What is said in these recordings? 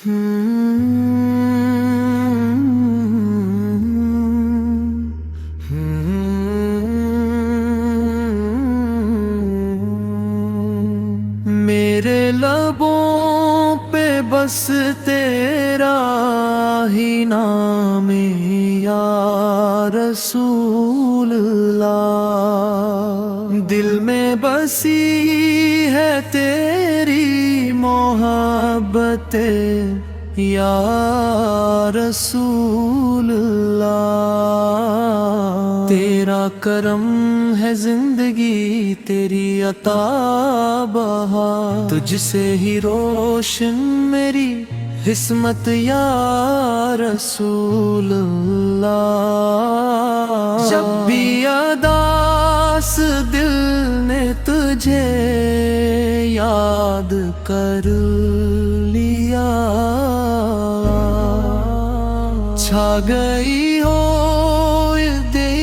میرے لبوں پہ بس تیرا ہی نام یا رسول اللہ، دل میں بسی ہے تیری محبت یا رسول اللہ، تیرا کرم ہے زندگی تیری عطا بہار، تجھ سے ہی روشن میری قسمت یا رسول اللہ، جب بھی اداس دل نے تجھے یاد کر لیا، چھا گئی ہو دے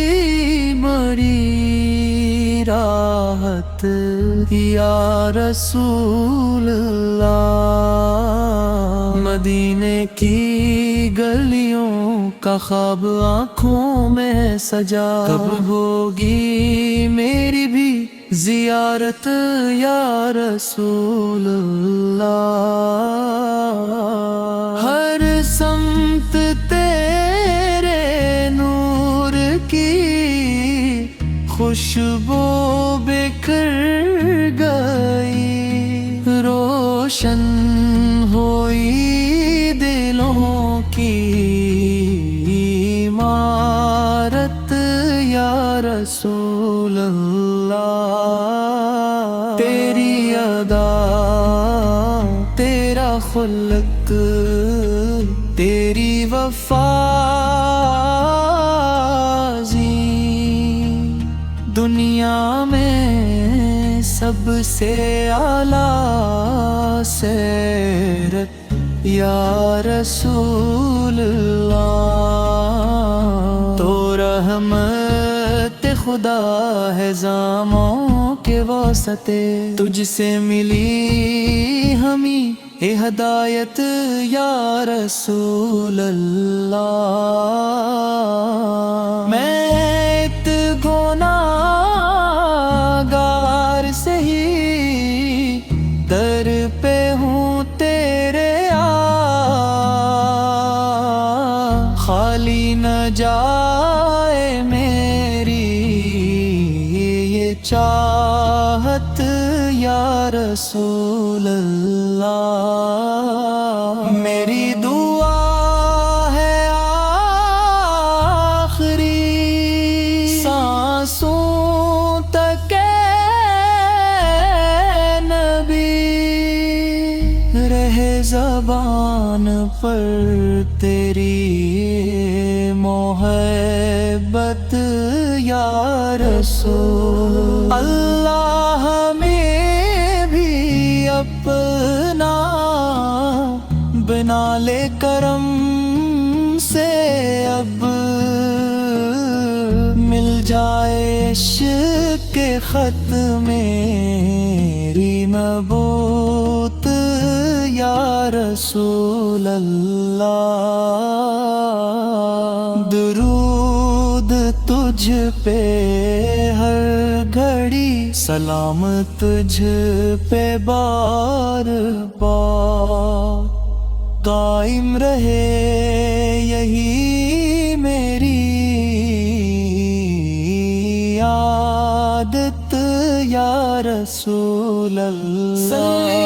بڑی راحت یا رسول اللہ، مدینے کی گلیوں کا خواب آنکھوں میں سجا، کب ہوگی میری بھی زیارت یا رسول اللہ، ہر سمت تیرے نور کی خوشبو بکھر گئی، روشن ہوئی دلوں کی عمارت یا رسول اللہ، تیری ادا تیرا خلق تیری وفا دنیا میں سب سے اعلیٰ سیرت یا رسول اللہ، تو رحمت خدا ہے زاموں کے واسطے، تجھ سے ملی ہمیں اے ہدایت یا رسول اللہ، میں گناہگار سے ہی در پہ ہوں تیرے خالی نہ جائے میری یہ چاہت یا رسول اللہ، میری دعا ہے آخری سانسوں تک نبی رہے زبان پر تیری محبت یا رسول اللہ، ہمیں بھی اپنا بنا لے کرم سے، اب مل جائے عشق کے خط میری نبوت یا رسول اللہ، درود تجھ پہ ہر گھڑی، سلام تجھ پہ بار بار، قائم رہے یہی میری عادت یا رسول اللہ۔